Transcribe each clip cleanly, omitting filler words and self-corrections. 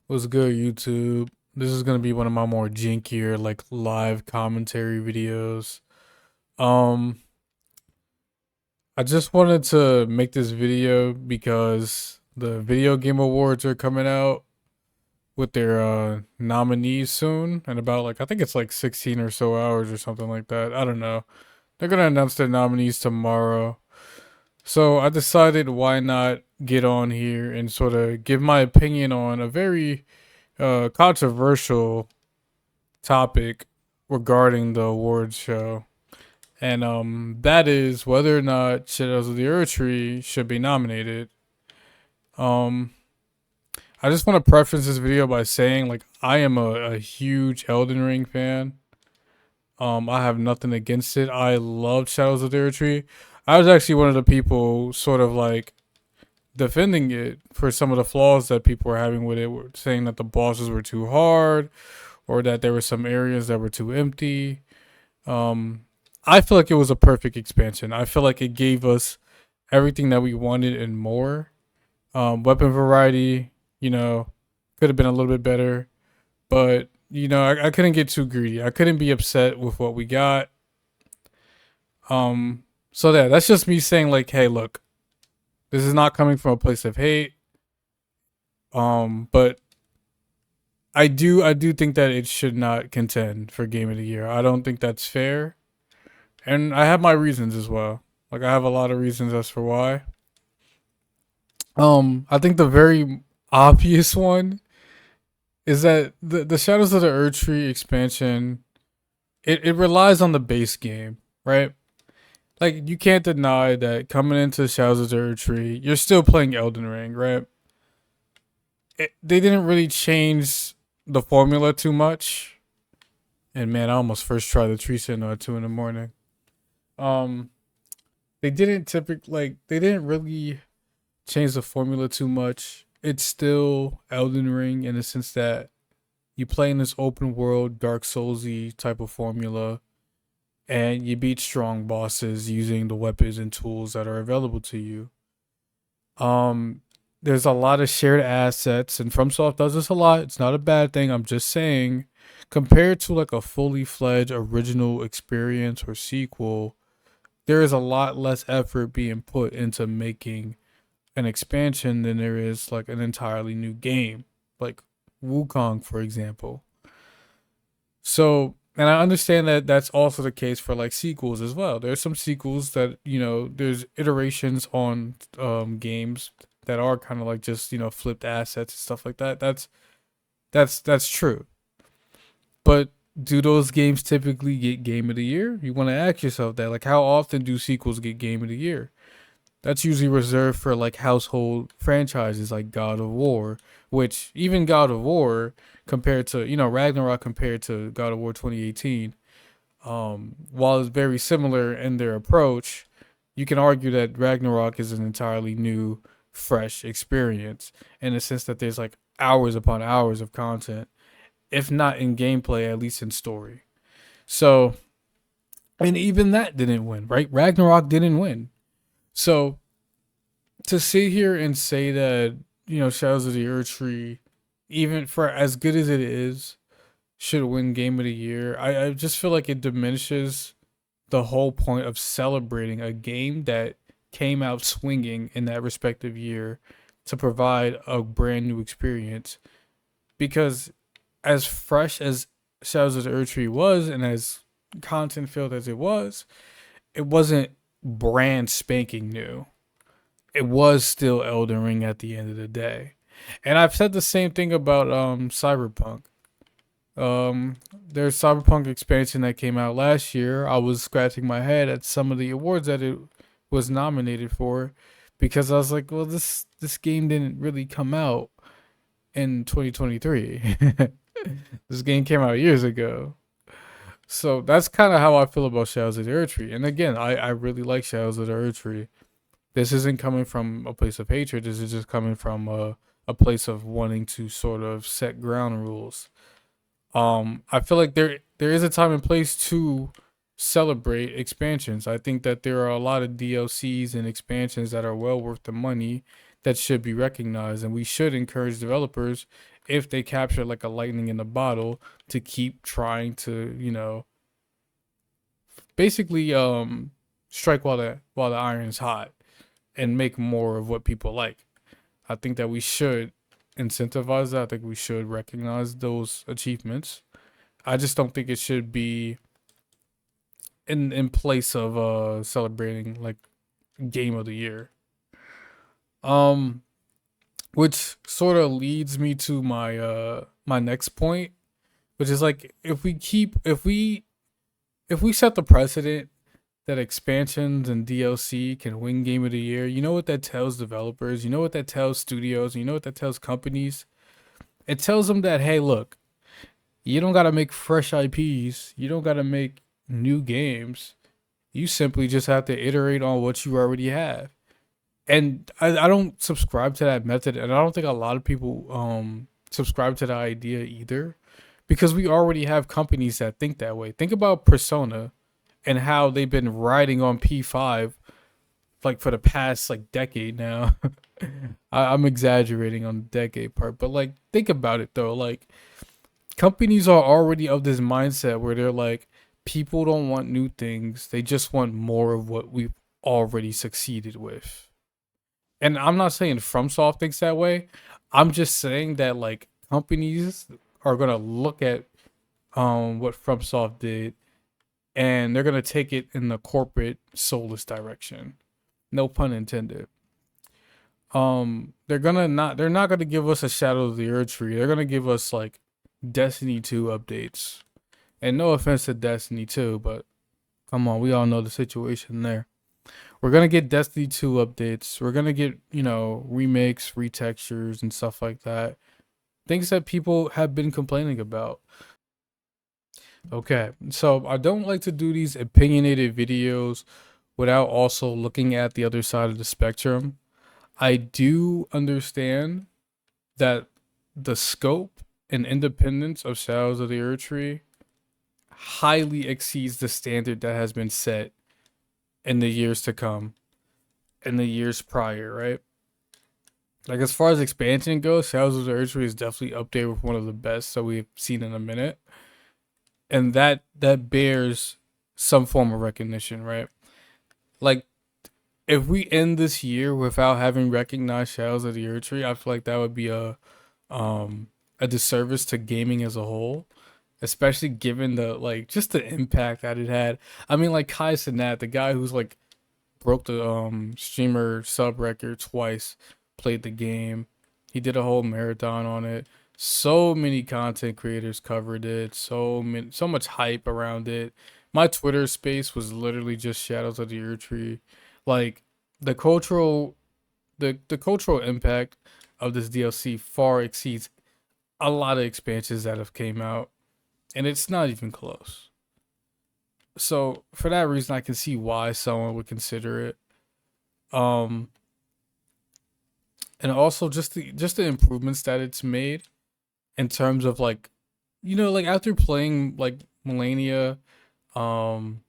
What's good, YouTube? This is gonna be one of my more jinkier, like live commentary videos. Um, I just wanted to make this video because the Video Game Awards are coming out with their nominees soon, and about like I think it's like 16 or so hours or something like that. I don't know. They're gonna announce their nominees tomorrow. So I decided why not get on here and sort of give my opinion on a very controversial topic regarding the awards show, and that is whether or not Shadows of the Erdtree should be nominated. Um, I just want to preface this video by saying, like, I am a huge Elden Ring fan. I have nothing against it. I love Shadows of the Erdtree. I was actually one of the people, sort of like defending it for some of the flaws that people were having with it, saying that the bosses were too hard or that there were some areas that were too empty. Um, I feel like it was a perfect expansion. I feel like it gave us everything that we wanted and more. Weapon variety, you know, could have been a little bit better, but I couldn't get too greedy. I couldn't be upset with what we got. So that's just me saying like, hey, look, this is not coming from a place of hate. But I do think that it should not contend for Game of the Year. I don't think that's fair. And I have my reasons as well. Like I have a lot of reasons as for why. I think the very obvious one is that the Shadows of the Erdtree expansion it relies on the base game, right? Like you can't deny that coming into Shadows of the Erdtree, you're still playing Elden Ring, right? They didn't really change the formula too much. And man, I almost first tried the tree sitting at 2 in the morning. Um, they didn't really change the formula too much. It's still Elden Ring in the sense that you play in this open world, Dark Soulsy type of formula, and you beat strong bosses using the weapons and tools that are available to you. Um, there's a lot of shared assets, and FromSoft does this a lot. It's not a bad thing. I'm just saying, compared to like a fully fledged original experience or sequel, there is a lot less effort being put into making an expansion than there is like an entirely new game, like Wukong, for example. So, and I understand that that's also the case for like sequels as well. There's some sequels that there's iterations on games that are kind of like just flipped assets and stuff like that. That's true. But do those games typically get Game of the Year? You want to ask yourself that. Like, how often do sequels get Game of the Year? That's usually reserved for like household franchises like God of War, which even God of War compared to Ragnarok compared to God of War 2018, while it's very similar in their approach, you can argue that Ragnarok is an entirely new, fresh experience in the sense that there's like hours upon hours of content, if not in gameplay, at least in story. So, and even that didn't win, right? Ragnarok didn't win. So to sit here and say that Shadows of the Erdtree, even for as good as it is, should win Game of the Year, I just feel like it diminishes the whole point of celebrating a game that came out swinging in that respective year to provide a brand new experience. Because as fresh as Shadows of the Erdtree was, and as content filled as it wasn't brand spanking new. It was still Elden Ring at the end of the day. And I've said the same thing about Cyberpunk. There's Cyberpunk expansion that came out last year. I was scratching my head at some of the awards that it was nominated for because I was like, well, this game didn't really come out in 2023. This game came out years ago. So that's kind of how I feel about Shadows of the Erdtree. And again, I really like Shadows of the Erdtree. This isn't coming from a place of hatred. This is just coming from a place of wanting to sort of set ground rules. I feel like there is a time and place to celebrate expansions. I think that there are a lot of DLCs and expansions that are well worth the money that should be recognized, and we should encourage developers if they capture like a lightning in the bottle to keep trying to, basically strike while the iron's hot and make more of what people like. I think that we should incentivize that. I think we should recognize those achievements. I just don't think it should be in place of celebrating like game of the year. Um which sort of leads me to my next point, which is like if we set the precedent that expansions and DLC can win game of the year, you know what that tells developers, you know what that tells studios, you know what that tells companies? It tells them that, hey, look, you don't got to make fresh IPs, you don't got to make new games. You simply just have to iterate on what you already have. And I don't subscribe to that method, and I don't think a lot of people subscribe to the idea either, because we already have companies that think that way. Think about Persona and how they've been riding on P5 like for the past like decade now. I'm exaggerating on the decade part, but like think about it though. Like companies are already of this mindset where they're like, people don't want new things; they just want more of what we've already succeeded with. And I'm not saying FromSoft thinks that way. I'm just saying that like companies are gonna look at what FromSoft did, and they're gonna take it in the corporate soulless direction. No pun intended. They're not gonna give us a Shadow of the Erdtree. They're gonna give us like Destiny 2 updates. And no offense to Destiny 2, but come on, we all know the situation there. We're gonna get Destiny 2 updates. We're gonna get, remakes, retextures, and stuff like that. Things that people have been complaining about. Okay, so I don't like to do these opinionated videos without also looking at the other side of the spectrum. I do understand that the scope and independence of Shadows of the Erdtree highly exceeds the standard that has been set in the years to come, in the years prior, right? Like as far as expansion goes, Shadows of the Erdtree is definitely up there with one of the best that we've seen in a minute, and that bears some form of recognition, right? Like if we end this year without having recognized Shadows of the Erdtree, I feel like that would be a disservice to gaming as a whole, especially given the like just the impact that it had. I mean, like Kai Cenat, the guy who's like broke the streamer sub record twice, played the game. He did a whole marathon on it. So many content creators covered it. So much hype around it. My Twitter space was literally just Shadows of the Erdtree. Like the cultural the cultural impact of this DLC far exceeds a lot of expansions that have came out, and it's not even close. So for that reason, I can see why someone would consider it. Um, and also just the improvements that it's made in terms of like, like after playing like Millennia, um,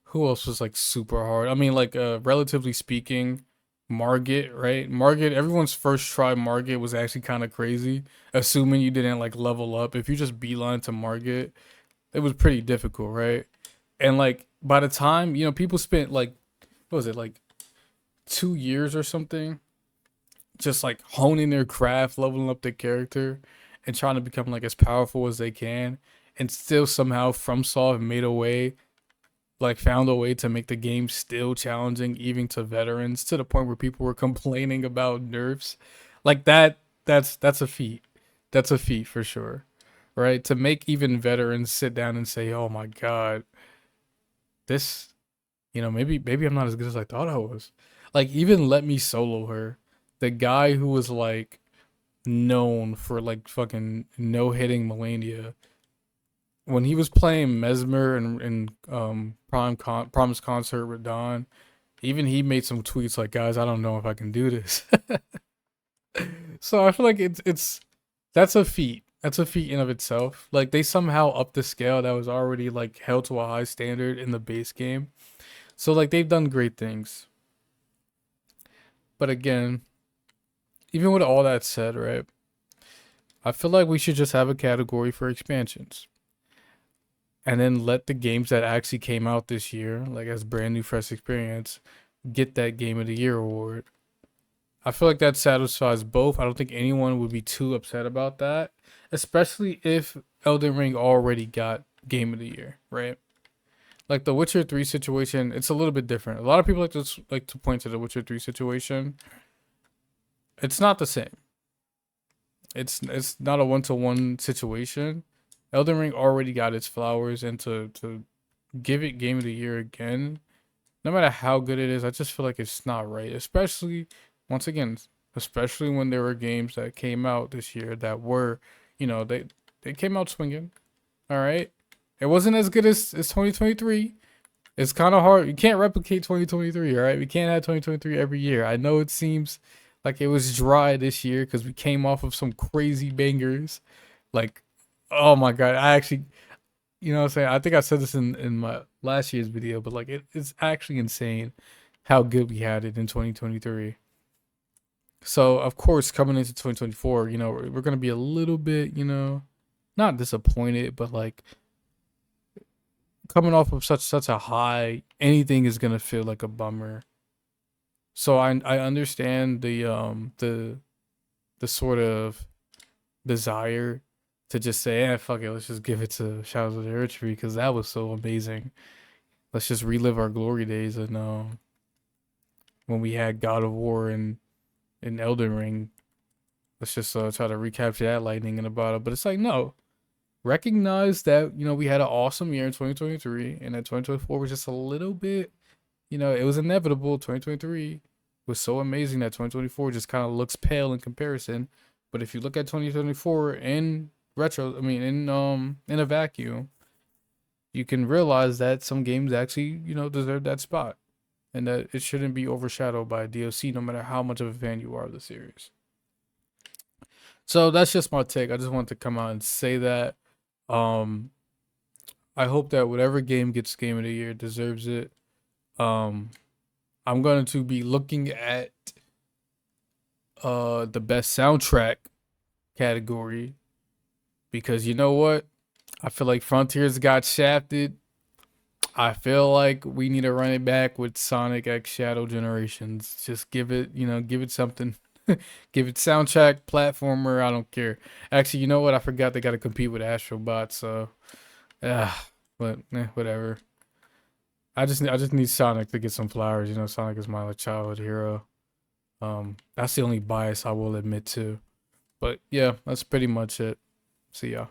who else was like super hard? I mean, like relatively speaking, Margit, right? Margit, everyone's first try Margit was actually kind of crazy, assuming you didn't like level up. If you just beeline to Margit, it was pretty difficult, right? And like by the time, people spent like what was it, like 2 years or something, just like honing their craft, leveling up their character, and trying to become like as powerful as they can, and still somehow FromSoft made a way, like found a way to make the game still challenging even to veterans, to the point where people were complaining about nerfs. Like that's a feat. That's a feat for sure. Right? To make even veterans sit down and say, "Oh my god, this, maybe I'm not as good as I thought I was." Like even Let Me Solo Her, the guy who was like known for like fucking no hitting Melania, when he was playing Mesmer and Promise Concert with Don, even he made some tweets like, "Guys, I don't know if I can do this." So I feel like it's that's a feat. That's a feat in of itself. Like they somehow upped the scale that was already like held to a high standard in the base game. So like they've done great things. But again, even with all that said, right? I feel like we should just have a category for expansions. And then let the games that actually came out this year, like as brand new fresh experience, get that Game of the Year award. I feel like that satisfies both. I don't think anyone would be too upset about that, especially if Elden Ring already got Game of the Year, right? Like the Witcher 3 situation, it's a little bit different. A lot of people like to point to the Witcher 3 situation. It's not the same. It's not a one-to-one situation. Elden Ring already got its flowers, and to give it Game of the Year again, no matter how good it is, I just feel like it's not right. Especially, once again, especially when there were games that came out this year that were, they came out swinging. All right, it wasn't as good as 2023. It's kind of hard. You can't replicate 2023. All right, we can't have 2023 every year. I know it seems like it was dry this year because we came off of some crazy bangers. Like, oh my god, I actually, what I'm saying? I think I said this in my last year's video, but like it's actually insane how good we had it in 2023. So of course, coming into 2024, we're gonna be a little bit, not disappointed, but like coming off of such a high, anything is gonna feel like a bummer. So I understand the sort of desire to just say, fuck it, let's just give it to Shadows of the Erdtree because that was so amazing. Let's just relive our glory days and when we had God of War and Elden Ring. Let's just try to recapture that lightning in the bottle. But it's like, no. Recognize that, we had an awesome year in 2023 and that 2024 was just a little bit, it was inevitable. 2023 was so amazing that 2024 just kind of looks pale in comparison. But if you look at 2024 in in a vacuum, you can realize that some games actually, deserve that spot and that it shouldn't be overshadowed by DLC no matter how much of a fan you are of the series. So that's just my take. I just wanted to come out and say that. I hope that whatever game gets Game of the Year deserves it. I'm going to be looking at the best soundtrack category because you know what? I feel like Frontiers got shafted. I feel like we need to run it back with Sonic X Shadow Generations. Just give it, give it something. Give it soundtrack, platformer, I don't care. Actually, you know what? I forgot they got to compete with Astrobot, so but whatever. I just need Sonic to get some flowers. Sonic is my like childhood hero. That's the only bias I will admit to. But yeah, that's pretty much it. See y'all.